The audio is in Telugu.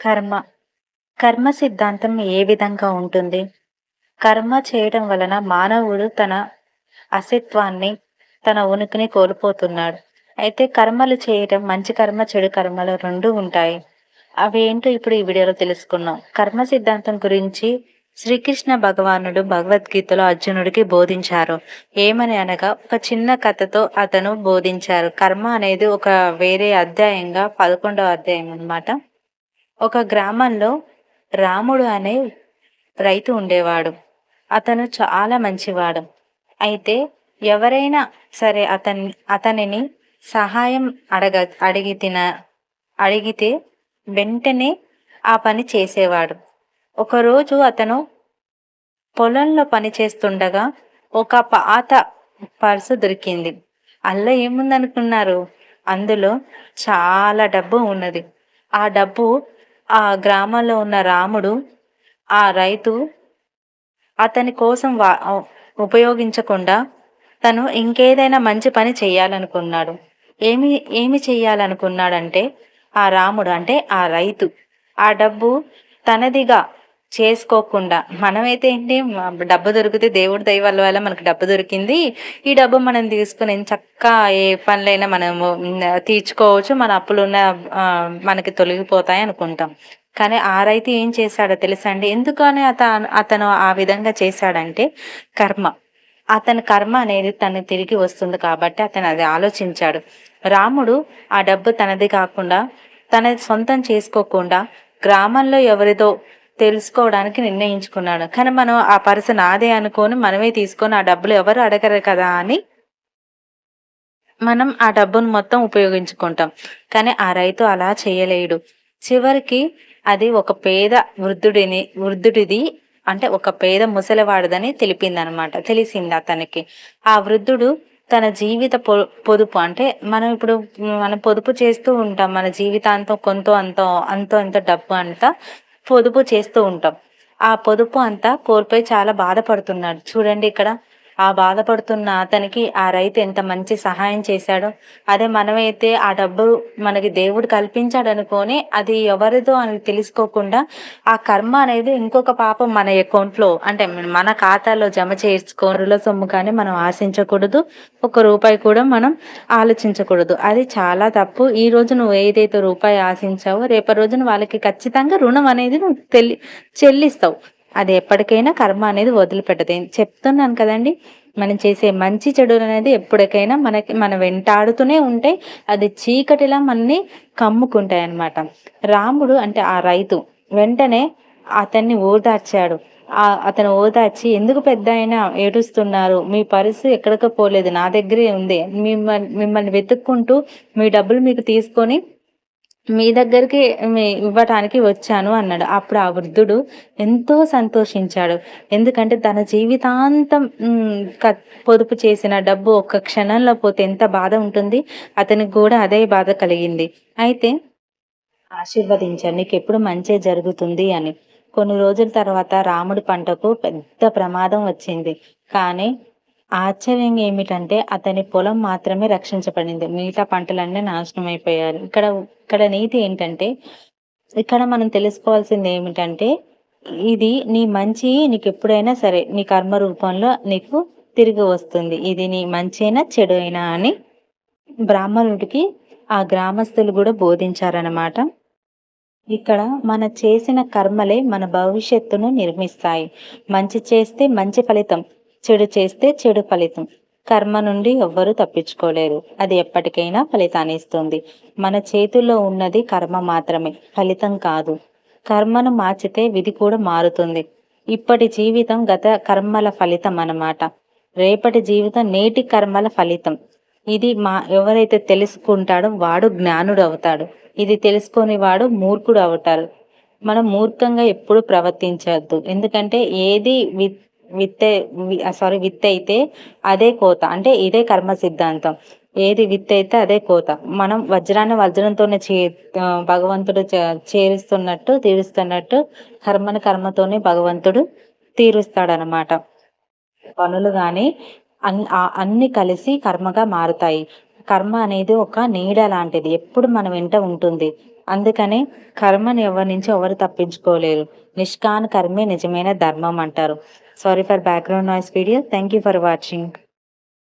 కర్మ. కర్మ సిద్ధాంతం ఏ విధంగా ఉంటుంది? కర్మ చేయడం వలన మానవుడు తన అస్తిత్వాన్ని, తన ఉనికిని కోల్పోతున్నాడు. అయితే కర్మలు చేయటం మంచి కర్మ, చెడు కర్మలు 2 ఉంటాయి. అవేంటో ఇప్పుడు ఈ వీడియోలో తెలుసుకుందాం. కర్మ సిద్ధాంతం గురించి శ్రీకృష్ణ భగవానుడు భగవద్గీతలో అర్జునుడికి బోధించారు. ఏమని అనగా ఒక చిన్న కథతో అతను బోధించారు. కర్మ అనేది ఒక వేరే అధ్యాయంగా 11వ అధ్యాయం అన్నమాట. ఒక గ్రామంలో రాముడు అనే రైతు ఉండేవాడు. అతను చాలా మంచివాడు. అయితే ఎవరైనా సరే అతనిని సహాయం అడిగితే వెంటనే ఆ పని చేసేవాడు. ఒకరోజు అతను పొలంలో పని చేస్తుండగా ఒక పాత పర్సు దొరికింది. అందులో ఏముందనుకున్నారు? అందులో చాలా డబ్బు ఉన్నది. ఆ డబ్బు ఆ గ్రామంలో ఉన్న రాముడు, ఆ రైతు అతని కోసం ఉపయోగించకుండా తను ఇంకేదైనా మంచి పని చెయ్యాలనుకున్నాడు. ఏమి ఏమి చెయ్యాలనుకున్నాడంటే ఆ రాముడు అంటే ఆ రైతు ఆ డబ్బు తనదిగా చేసుకోకుండా, మనమైతే ఏంటి, డబ్బు దొరికితే దేవుడి దయ వల్ల మనకు డబ్బు దొరికింది, ఈ డబ్బు మనం తీసుకుని చక్కగా ఏ పనులైనా మనము తీర్చుకోవచ్చు, మన అప్పులున్న మనకి తొలగిపోతాయి అనుకుంటాం. కానీ ఆ రైతు ఏం చేశాడో తెలుసా అండి? ఎందుకని అతను ఆ విధంగా చేశాడంటే కర్మ. అతని కర్మ అనేది తను తిరిగి వస్తుంది కాబట్టి అతను అది ఆలోచించాడు. రాముడు ఆ డబ్బు తనది కాకుండా, తన సొంతం చేసుకోకుండా గ్రామంలో ఎవరిదో తెలుసుకోవడానికి నిర్ణయించుకున్నాడు. కానీ మనం ఆ పర్సన్ నాదే అనుకొని మనమే తీసుకొని ఆ డబ్బులు ఎవరు అడగరు కదా అని మనం ఆ డబ్బును మొత్తం ఉపయోగించుకుంటాం. కానీ ఆ రైతు అలా చేయలేడు. చివరికి అది ఒక పేద వృద్ధుడిది, అంటే ఒక పేద ముసలివాడిదని తెలిసింది అతనికి. ఆ వృద్ధుడు తన జీవిత పొదుపు, అంటే మనం పొదుపు చేస్తూ ఉంటాం. మన జీవితాంతం అంతో ఎంతో డబ్బు అంతా పొదుపు చేస్తూ ఉంటాం. ఆ పొదుపు అంతా కోల్పోయి చాలా బాధపడుతున్నాడు. చూడండి ఇక్కడ, ఆ బాధపడుతున్న అతనికి ఆ రైతు ఎంత మంచి సహాయం చేశాడో. అదే మనమైతే ఆ డబ్బు మనకి దేవుడు కల్పించాడు అనుకొని అది ఎవరిదో అని తెలుసుకోకుండా ఆ కర్మ అనేది ఇంకొక పాపం మన అకౌంట్లో, అంటే మన ఖాతాలో జమ చేసుకోరుల సొమ్ము కానీ మనం ఆశించకూడదు. 1 రూపాయి కూడా మనం ఆలోచించకూడదు. అది చాలా తప్పు. ఈ రోజు నువ్వు ఏదైతే రూపాయి ఆశించావో రేపటి రోజున వాళ్ళకి ఖచ్చితంగా రుణం అనేది నువ్వు చెల్లిస్తావు. అది ఎప్పటికైనా కర్మ అనేది వదిలిపెట్టదు. చెప్తున్నాను కదండి, మనం చేసే మంచి చెడులు అనేది ఎప్పటికైనా మన వెంటాడుతూనే ఉంటాయి. అది చీకటిలా మనని కమ్ముకుంటాయి అన్నమాట. రాముడు అంటే ఆ రైతు వెంటనే అతన్ని ఓదార్చాడు. అతను ఓదార్చి, ఎందుకు పెద్దాయన ఏడుస్తున్నారు? మీ పర్సు ఎక్కడికో పోలేదు, నా దగ్గరే ఉంది. మిమ్మల్ని వెతుక్కుంటూ మీ డబ్బులు మీకు తీసుకొని మీ దగ్గరికి ఇవ్వటానికి వచ్చాను అన్నాడు. అప్పుడు ఆ వృద్ధుడు ఎంతో సంతోషించాడు. ఎందుకంటే తన జీవితాంతం పొదుపు చేసిన డబ్బు ఒక్క క్షణంలో పోతే ఎంత బాధ ఉంటుంది. అతనికి కూడా అదే బాధ కలిగింది. అయితే ఆశీర్వదించాడు, నీకు ఎప్పుడు మంచే జరుగుతుంది అని. కొన్ని రోజుల తర్వాత రాముడి పంటకు పెద్ద ప్రమాదం వచ్చింది. కానీ ఆశ్చర్యంగా ఏమిటంటే అతని పొలం మాత్రమే రక్షించబడింది, మిగతా పంటలన్నీ నాశనం అయిపోయారు. ఇక్కడ నీతి ఏంటంటే, ఇక్కడ మనం తెలుసుకోవాల్సింది ఏమిటంటే, ఇది నీ మంచి నీకు ఎప్పుడైనా సరే నీ కర్మ రూపంలో నీకు తిరిగి వస్తుంది. ఇది నీ మంచైనా చెడు అయినా అని బ్రాహ్మణుడికి ఆ గ్రామస్తులు కూడా బోధించారనమాట. ఇక్కడ మన చేసిన కర్మలే మన భవిష్యత్తును నిర్మిస్తాయి. మంచి చేస్తే మంచి ఫలితం, చెడు చేస్తే చెడు ఫలితం. కర్మ నుండి ఎవ్వరూ తప్పించుకోలేరు. అది ఎప్పటికైనా ఫలితాన్ని ఇస్తుంది. మన చేతుల్లో ఉన్నది కర్మ మాత్రమే, ఫలితం కాదు. కర్మను మార్చితే విధి కూడా మారుతుంది. ఇప్పటి జీవితం గత కర్మల ఫలితం అన్నమాట. రేపటి జీవితం నేటి కర్మల ఫలితం. ఇది ఎవరైతే తెలుసుకుంటాడో వాడు జ్ఞానుడు అవుతాడు. ఇది తెలుసుకొని వాడు మూర్ఖుడు అవుతారు. మనం మూర్ఖంగా ఎప్పుడు ప్రవర్తించవద్దు. ఎందుకంటే ఏది విత్ అయితే అదే కోత, అంటే ఇదే కర్మ సిద్ధాంతం. ఏది విత్ అయితే అదే కోత. మనం వజ్రాన్ని వజ్రంతోనే భగవంతుడు తీరుస్తున్నట్టు కర్మతోనే భగవంతుడు తీరుస్తాడనమాట. పనులు కానీ అన్ని కలిసి కర్మగా మారుతాయి. కర్మ అనేది ఒక నీడ లాంటిది, ఎప్పుడు మన వెంట ఉంటుంది. అందుకనే కర్మని ఎవరి నుంచి ఎవరు తప్పించుకోలేరు. నిష్కామ కర్మే నిజమైన ధర్మం అంటారు. Sorry for background noise video. Thank you for watching.